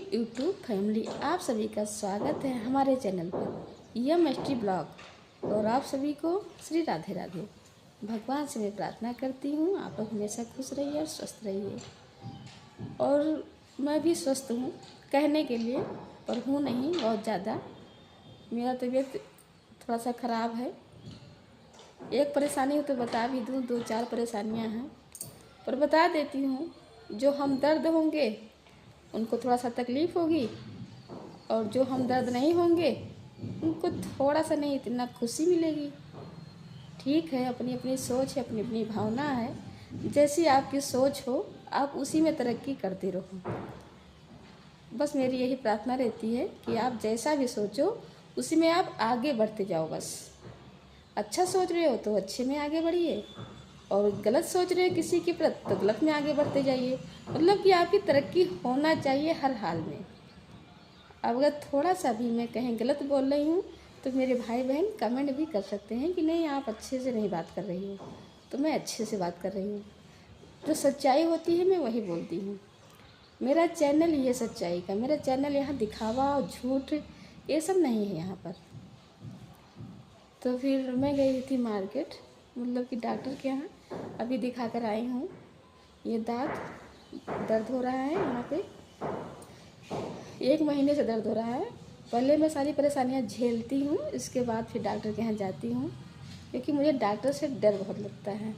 YouTube family, आप सभी का स्वागत है हमारे चैनल पर यमएसटी ब्लॉग। और आप सभी को श्री राधे राधे। भगवान से मैं प्रार्थना करती हूँ आप लोग हमेशा खुश रहिए और स्वस्थ रहिए। और मैं भी स्वस्थ हूँ कहने के लिए, पर हूँ नहीं बहुत ज़्यादा। मेरा तबीयत थोड़ा सा ख़राब है। एक परेशानी हो तो बता भी दूँ, 2-4 परेशानियाँ हैं, पर बता देती हूँ। जो हम दर्द होंगे उनको थोड़ा सा तकलीफ़ होगी, और जो हम दर्द नहीं होंगे उनको थोड़ा सा नहीं, इतना खुशी मिलेगी। ठीक है, अपनी अपनी सोच है, अपनी अपनी भावना है। जैसी आपकी सोच हो आप उसी में तरक्की करते रहो। बस मेरी यही प्रार्थना रहती है कि आप जैसा भी सोचो उसी में आप आगे बढ़ते जाओ। बस अच्छा सोच रहे हो तो अच्छे में आगे बढ़िए, और गलत सोच रहे हो किसी के प्रति तो गलत में आगे बढ़ते जाइए। मतलब कि आपकी तरक्की होना चाहिए हर हाल में। अब अगर थोड़ा सा भी मैं कहीं गलत बोल रही हूँ तो मेरे भाई बहन कमेंट भी कर सकते हैं कि नहीं आप अच्छे से नहीं बात कर रही हो, तो मैं अच्छे से बात कर रही हूँ। जो सच्चाई होती है मैं वही बोलती हूँ। मेरा चैनल ये सच्चाई का, मेरा चैनल यहाँ दिखावा और झूठ ये सब नहीं है यहाँ पर। तो फिर मैं गई थी मार्केट, मतलब कि डॉक्टर के यहाँ, अभी दिखा कर आई हूँ। ये दांत दर्द हो रहा है, यहाँ पे 1 महीने से दर्द हो रहा है। पहले मैं सारी परेशानियाँ झेलती हूँ, इसके बाद फिर डॉक्टर के यहाँ जाती हूँ, क्योंकि मुझे डॉक्टर से डर बहुत लगता है।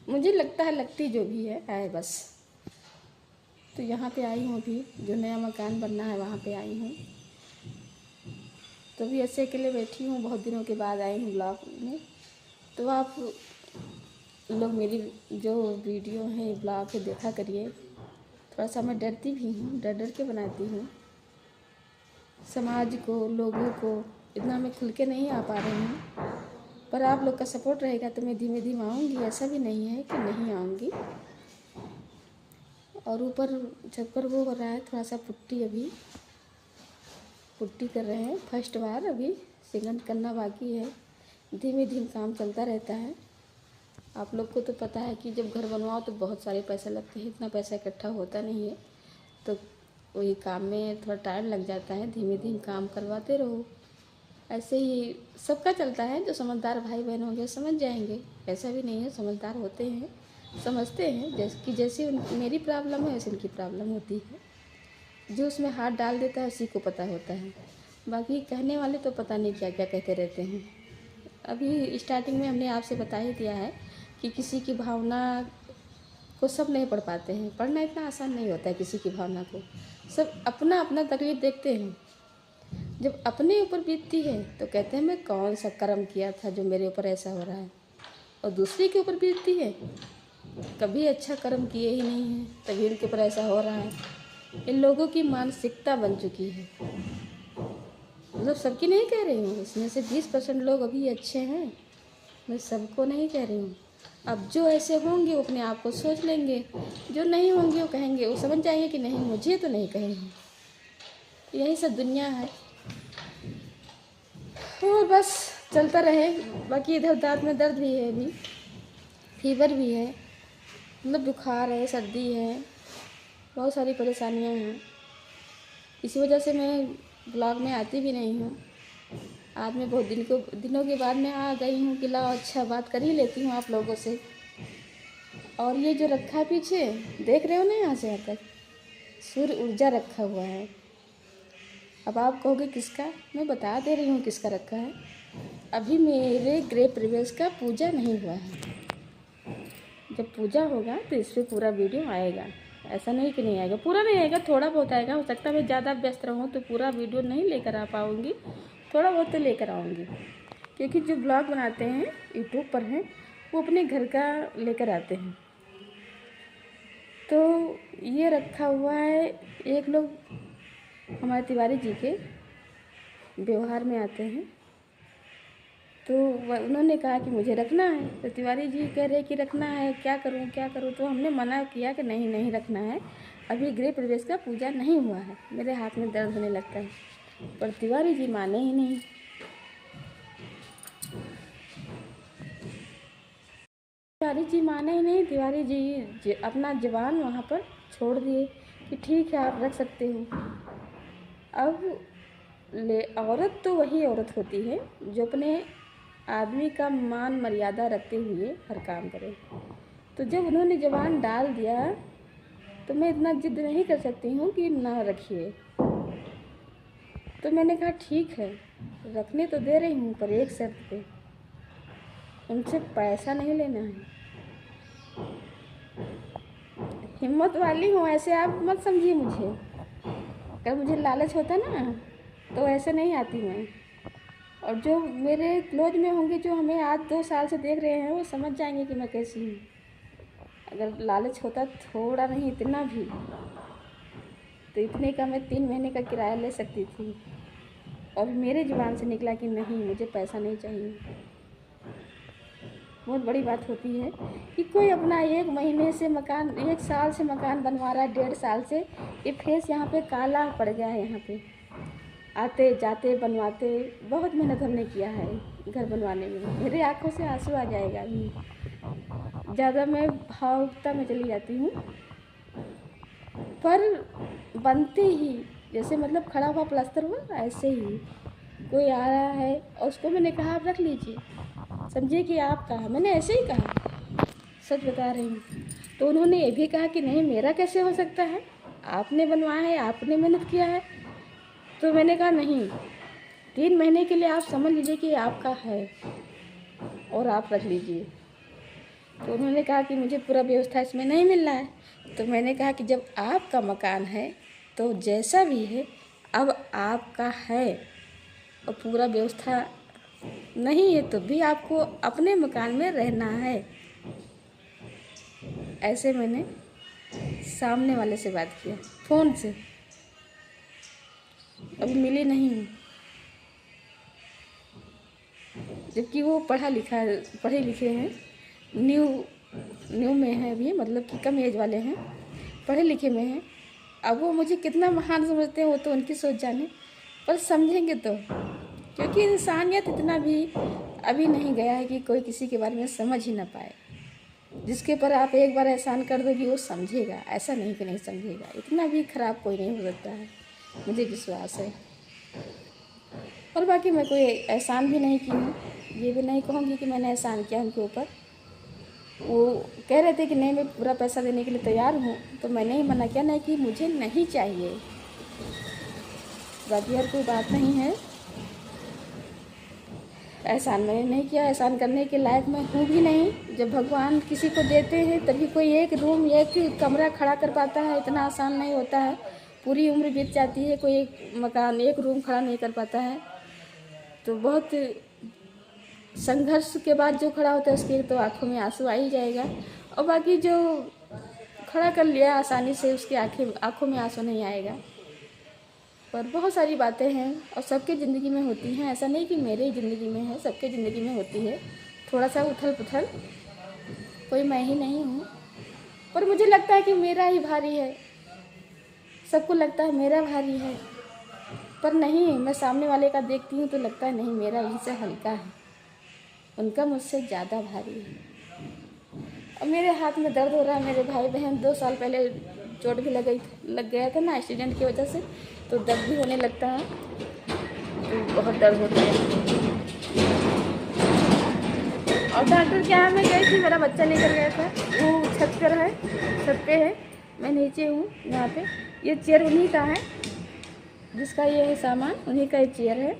मुझे लगता है, लगती जो भी है आए बस। तो यहाँ पे आई हूँ, अभी जो नया मकान बनना है वहाँ पे आई हूँ। तो भी ऐसे अकेले बैठी हूँ, बहुत दिनों के बाद आई हूँ ब्लॉग में। तो आप लोग मेरी जो वीडियो है ब्लॉग है देखा करिए। थोड़ा सा मैं डरती भी हूँ, डर डर के बनाती हूँ। समाज को, लोगों को इतना मैं खुल के नहीं आ पा रही हूँ, पर आप लोग का सपोर्ट रहेगा तो मैं धीमे धीमे आऊँगी। ऐसा भी नहीं है कि नहीं आऊँगी। और ऊपर छत पर वो हो रहा है थोड़ा सा पुट्टी, अभी पुट्टी कर रहे हैं फर्स्ट बार, अभी सेकंड करना बाकी है। धीमे धीमे काम चलता रहता है। आप लोग को तो पता है कि जब घर बनवाओ तो बहुत सारे पैसे लगते हैं, इतना पैसा इकट्ठा होता नहीं है। तो वही काम में थोड़ा टाइम लग जाता है, धीमे धीमे काम करवाते रहो। ऐसे ही सबका चलता है। जो समझदार भाई बहन होंगे समझ जाएंगे, ऐसा भी नहीं है, समझदार होते हैं, समझते हैं। जैसी मेरी प्रॉब्लम है वैसे उनकी प्रॉब्लम होती है। जो उसमें हाथ डाल देता है उसी को पता होता है, बाकी कहने वाले तो पता नहीं क्या क्या कहते रहते हैं। अभी स्टार्टिंग में हमने आपसे बता ही दिया है कि किसी की भावना को सब नहीं पढ़ पाते हैं। पढ़ना इतना आसान नहीं होता है किसी की भावना को। सब अपना अपना तकलीफ देखते हैं। जब अपने ऊपर बीतती है तो कहते हैं मैं कौन सा कर्म किया था जो मेरे ऊपर ऐसा हो रहा है। और दूसरे के ऊपर बीतती है, कभी अच्छा कर्म किए ही नहीं है तभी उनके ऊपर ऐसा हो रहा है। इन लोगों की मानसिकता बन चुकी है। मतलब सबकी नहीं कह रही हूँ, इसमें से 20% लोग अभी अच्छे हैं, मैं सबको नहीं कह रही हूँ। अब जो ऐसे होंगे वो अपने आप को सोच लेंगे, जो नहीं होंगे वो कहेंगे, वो समझ जाएंगे कि नहीं मुझे तो नहीं कहेंगे। यही सब दुनिया है। और बस चलता रहे। बाकी इधर दांत में दर्द भी है, अभी फीवर भी है, मतलब बुखार है, सर्दी है, बहुत सारी परेशानियां हैं। इसी वजह से मैं ब्लॉग में आती भी नहीं हूँ। आज मैं बहुत दिनों के बाद मैं आ गई हूँ कि लाओ अच्छा बात कर ही लेती हूँ आप लोगों से। और ये जो रखा है पीछे देख रहे हो ना, यहाँ से यहाँ तक सूर्य ऊर्जा रखा हुआ है। अब आप कहोगे किसका, मैं बता दे रही हूँ किसका रखा है। अभी मेरे गृह प्रवेश का पूजा नहीं हुआ है। जब पूजा होगा तो इस पर पूरा वीडियो आएगा। ऐसा नहीं कि नहीं आएगा, पूरा नहीं आएगा, थोड़ा बहुत आएगा। हो सकता है मैं ज़्यादा व्यस्त रहूँ तो पूरा वीडियो नहीं लेकर आ पाऊँगी, थोड़ा बहुत तो लेकर आऊँगी। क्योंकि जो ब्लॉग बनाते हैं यूट्यूब पर हैं वो अपने घर का लेकर आते हैं। तो ये रखा हुआ है। एक लोग हमारे तिवारी जी के व्यवहार में आते हैं, तो उन्होंने कहा कि मुझे रखना है। तो तिवारी जी कह रहे कि रखना है, क्या करूं क्या करूं। तो हमने मना किया कि नहीं नहीं रखना है, अभी गृह प्रवेश का पूजा नहीं हुआ है। मेरे हाथ में दर्द होने लगता है, पर तिवारी जी माने ही नहीं। तिवारी जी माने ही नहीं। तिवारी जी अपना जवान वहाँ पर छोड़ दिए कि ठीक है आप रख सकते हो। अब औरत तो वही औरत होती है जो अपने आदमी का मान मर्यादा रखते हुए हर काम करे। तो जब उन्होंने ज़बान डाल दिया तो मैं इतना जिद नहीं कर सकती हूँ कि ना रखिए। तो मैंने कहा ठीक है, रखने तो दे रही हूँ पर एक शर्त पे, उनसे पैसा नहीं लेना है। हिम्मत वाली हूँ, ऐसे आप मत समझिए मुझे। अगर मुझे लालच होता ना तो ऐसे नहीं आती मैं। और जो मेरे क्लोज में होंगे, जो हमें आज 2 साल से देख रहे हैं, वो समझ जाएंगे कि मैं कैसी हूँ। अगर लालच होता थोड़ा नहीं इतना भी, तो इतने का मैं 3 महीने का किराया ले सकती थी। और मेरे ज़ुबान से निकला कि नहीं, मुझे पैसा नहीं चाहिए। बहुत बड़ी बात होती है कि कोई अपना 1 महीने से मकान, 1 साल से मकान बनवा रहा है, 1.5 साल से। ये फेस यहाँ पे काला पड़ गया है। यहाँ पे आते जाते बनवाते बहुत मेहनत हमने किया है घर बनवाने में। मेरे आँखों से आंसू आ जाएगा अभी, ज़्यादा मैं भावुकता में चली जाती हूँ। पर बनते ही जैसे मतलब खड़ा हुआ प्लास्टर हुआ, ऐसे ही कोई आ रहा है और उसको मैंने कहा आप रख लीजिए, समझिए कि आपका है। मैंने ऐसे ही कहा, सच बता रही हूँ। तो उन्होंने ये भी कहा कि नहीं, मेरा कैसे हो सकता है, आपने बनवाया है, आपने मेहनत किया है। तो मैंने कहा नहीं, 3 महीने के लिए आप समझ लीजिए कि आपका है और आप रख लीजिए। तो उन्होंने कहा कि मुझे पूरा व्यवस्था इसमें नहीं मिल रहा है। तो मैंने कहा कि जब आपका मकान है तो जैसा भी है अब आपका है, और पूरा व्यवस्था नहीं है तो भी आपको अपने मकान में रहना है। ऐसे मैंने सामने वाले से बात किया फ़ोन से। अभी मिली नहीं हूँ, जबकि वो पढ़े लिखे हैं, न्यू में है अभी, मतलब कि कम एज वाले हैं, पढ़े लिखे में हैं। अब वो मुझे कितना महान समझते हैं वो तो उनकी सोच जाने, पर समझेंगे तो। क्योंकि इंसानियत इतना भी अभी नहीं गया है कि कोई किसी के बारे में समझ ही ना पाए। जिसके पर आप एक बार एहसान कर दोगे वो समझेगा, ऐसा नहीं कि नहीं समझेगा। इतना भी ख़राब कोई नहीं हो सकता है, मुझे विश्वास है। और बाकी मैं कोई एहसान भी नहीं की हूँ, ये भी नहीं कहूँगी कि मैंने एहसान किया उनके ऊपर। वो कह रहे थे कि नहीं, मैं पूरा पैसा देने के लिए तैयार हूँ, तो मैंने ही मना किया, नहीं कि मुझे नहीं चाहिए। बाकी और कोई बात नहीं है। एहसान मैंने नहीं किया, एहसान करने के लायक मैं हूँ भी नहीं। जब भगवान किसी को देते हैं तभी कोई एक रूम, एक कमरा खड़ा कर पाता है, इतना आसान नहीं होता है। पूरी उम्र बीत जाती है, कोई एक मकान, एक रूम खड़ा नहीं कर पाता है। तो बहुत संघर्ष के बाद जो खड़ा होता है उसके तो आँखों में आंसू आ ही जाएगा। और बाकी जो खड़ा कर लिया आसानी से, उसकी आँखों में आंसू नहीं आएगा। पर बहुत सारी बातें हैं और सबके ज़िंदगी में होती हैं, ऐसा नहीं कि मेरे ही ज़िंदगी में है, सबके ज़िंदगी में होती है थोड़ा सा उथल पुथल। कोई मैं ही नहीं हूँ, पर मुझे लगता है कि मेरा ही भारी है। सबको लगता है मेरा भारी है, पर नहीं, मैं सामने वाले का देखती हूँ तो लगता है नहीं, मेरा उनसे हल्का है, उनका मुझसे ज़्यादा भारी है। और मेरे हाथ में दर्द हो रहा है। मेरे भाई बहन 2 साल पहले चोट भी लग गया था ना एक्सीडेंट की वजह से, तो दर्द भी होने लगता है, तो बहुत दर्द होता है। और डॉक्टर क्या है, मैं गई थी, मेरा बच्चा लेकर गया था, वो छत पे है, मैं नीचे हूँ यहाँ पे। ये चेयर उन्हीं का है, जिसका ये है सामान, उन्हीं का ये चेयर है।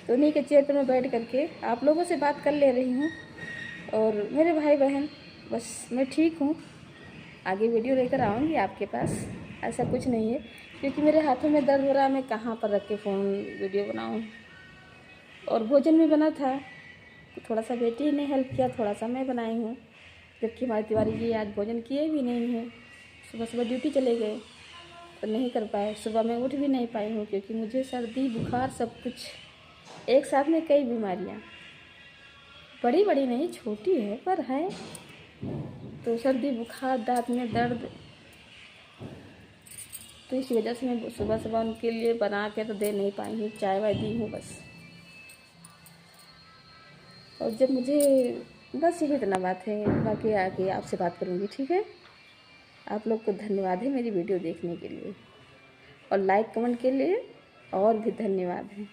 तो उन्हीं के चेयर पर मैं बैठ करके आप लोगों से बात कर ले रही हूँ। और मेरे भाई बहन, बस मैं ठीक हूँ, आगे वीडियो लेकर आऊँगी आपके पास, ऐसा कुछ नहीं है। क्योंकि मेरे हाथों में दर्द हो रहा है, मैं कहाँ पर रख के फ़ोन वीडियो बनाऊँ। और भोजन भी बना था, तो थोड़ा सा बेटी ने हेल्प किया, थोड़ा सा मैं बनाई हूँ। जबकि हमारे तिवारी जी आज भोजन किए भी नहीं हैं, सुबह ड्यूटी चले गए तो नहीं कर पाए। सुबह मैं उठ भी नहीं पाई हूँ, क्योंकि मुझे सर्दी बुखार सब कुछ एक साथ में, कई बीमारियाँ, बड़ी बड़ी नहीं, छोटी है पर है। तो सर्दी बुखार, दांत में दर्द, तो इस वजह से मैं सुबह उनके लिए बना के तो दे नहीं पाई हूँ, चाय वाय दी हूँ बस। और जब मुझे, बस यही इतना बात है, बाकी आके आपसे बात करूँगी, ठीक है। आप लोग को धन्यवाद है मेरी वीडियो देखने के लिए, और लाइक कमेंट के लिए और भी धन्यवाद है।